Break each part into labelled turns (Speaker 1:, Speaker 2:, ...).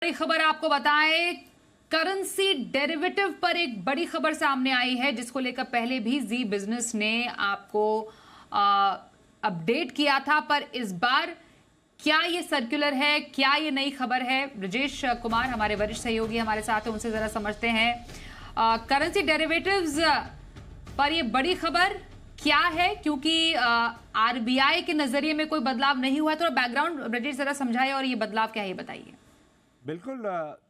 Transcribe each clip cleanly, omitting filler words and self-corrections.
Speaker 1: बड़ी खबर आपको बताएं, करेंसी डेरिवेटिव पर एक बड़ी खबर सामने आई है जिसको लेकर पहले भी जी बिजनेस ने आपको अपडेट किया था, पर इस बार क्या ये सर्कुलर है, क्या ये नई खबर है? ब्रजेश कुमार हमारे वरिष्ठ सहयोगी हमारे साथ हैं, उनसे जरा समझते हैं करेंसी डेरिवेटिव्स पर ये बड़ी खबर क्या है, क्योंकि आरबीआई के नजरिए में कोई बदलाव नहीं हुआ है। थोड़ा बैकग्राउंड ब्रजेश जरा समझाइए और ये बदलाव क्या है ये बताइए।
Speaker 2: बिल्कुल,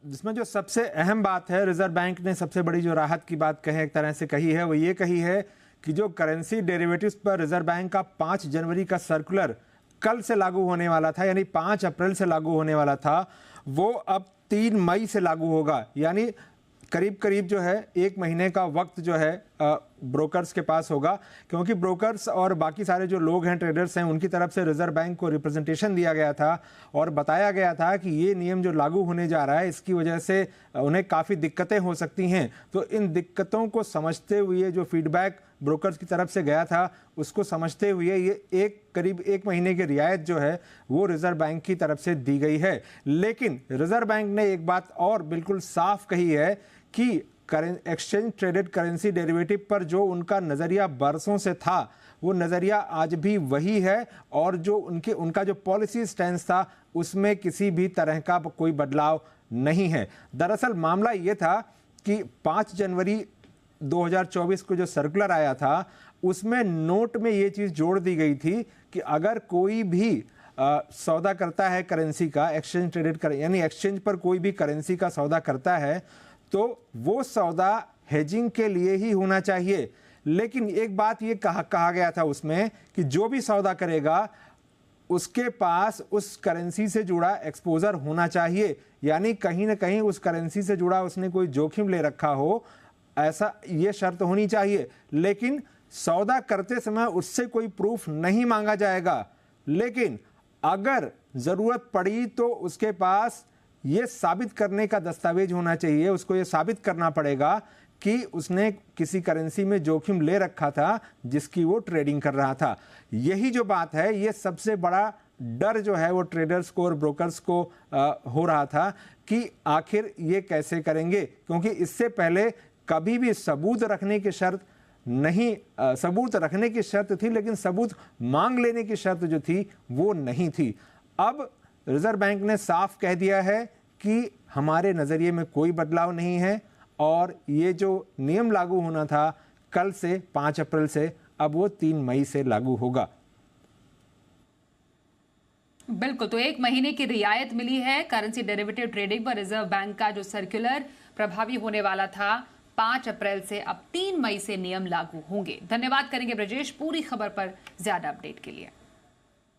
Speaker 2: जिसमें जो सबसे अहम बात है, रिजर्व बैंक ने सबसे बड़ी जो राहत की बात कहे एक तरह से कही है, वो ये कही है कि जो करेंसी डेरिवेटिव्स पर रिजर्व बैंक का 5 जनवरी का सर्कुलर कल से लागू होने वाला था, यानी 5 अप्रैल से लागू होने वाला था, वो अब 3 मई से लागू होगा। यानी करीब करीब जो है 1 महीने का वक्त जो है ब्रोकर्स के पास होगा, क्योंकि ब्रोकर्स और बाकी सारे जो लोग हैं, ट्रेडर्स हैं, उनकी तरफ से रिजर्व बैंक को रिप्रेजेंटेशन दिया गया था और बताया गया था कि ये नियम जो लागू होने जा रहा है इसकी वजह से उन्हें काफ़ी दिक्कतें हो सकती हैं। तो इन दिक्कतों को समझते हुए जो फीडबैक ब्रोकर्स की तरफ से गया था उसको समझते हुए ये करीब 1 महीने की रियायत जो है वो रिजर्व बैंक की तरफ से दी गई है। लेकिन रिजर्व बैंक ने एक बात और बिल्कुल साफ कही है कि एक्सचेंज ट्रेडेड करेंसी डेरिवेटिव पर जो उनका नज़रिया बरसों से था वो नज़रिया आज भी वही है, और जो उनका जो पॉलिसी स्टैंस था उसमें किसी भी तरह का कोई बदलाव नहीं है। दरअसल मामला ये था कि 5 जनवरी 2024 को जो सर्कुलर आया था उसमें नोट में ये चीज़ जोड़ दी गई थी कि अगर कोई भी सौदा करता है करेंसी का, एक्सचेंज ट्रेडेड यानी एक्सचेंज पर कोई भी करेंसी का सौदा करता है तो वो सौदा हेजिंग के लिए ही होना चाहिए। लेकिन एक बात ये कहा गया था उसमें कि जो भी सौदा करेगा उसके पास उस करेंसी से जुड़ा एक्सपोजर होना चाहिए, यानी कहीं ना कहीं उस करेंसी से जुड़ा उसने कोई जोखिम ले रखा हो, ऐसा ये शर्त होनी चाहिए। लेकिन सौदा करते समय उससे कोई प्रूफ नहीं मांगा जाएगा, लेकिन अगर ज़रूरत पड़ी तो उसके पास ये साबित करने का दस्तावेज होना चाहिए, उसको ये साबित करना पड़ेगा कि उसने किसी करेंसी में जोखिम ले रखा था जिसकी वो ट्रेडिंग कर रहा था। यही जो बात है, ये सबसे बड़ा डर जो है वो ट्रेडर्स को और ब्रोकर्स को हो रहा था कि आखिर ये कैसे करेंगे, क्योंकि इससे पहले कभी भी सबूत रखने की शर्त नहीं, सबूत रखने की शर्त थी लेकिन सबूत मांग लेने की शर्त जो थी वो नहीं थी। अब रिजर्व बैंक ने साफ कह दिया है कि हमारे नज़रिए में कोई बदलाव नहीं है और ये जो नियम लागू होना था कल से 5 अप्रैल से, अब वो 3 मई से लागू होगा।
Speaker 1: बिल्कुल, तो 1 महीने की रियायत मिली है करेंसी डेरिवेटिव ट्रेडिंग पर। रिजर्व बैंक का जो सर्कुलर प्रभावी होने वाला था 5 अप्रैल से, अब 3 मई से नियम लागू होंगे। धन्यवाद करेंगे ब्रजेश पूरी खबर पर ज्यादा अपडेट के लिए।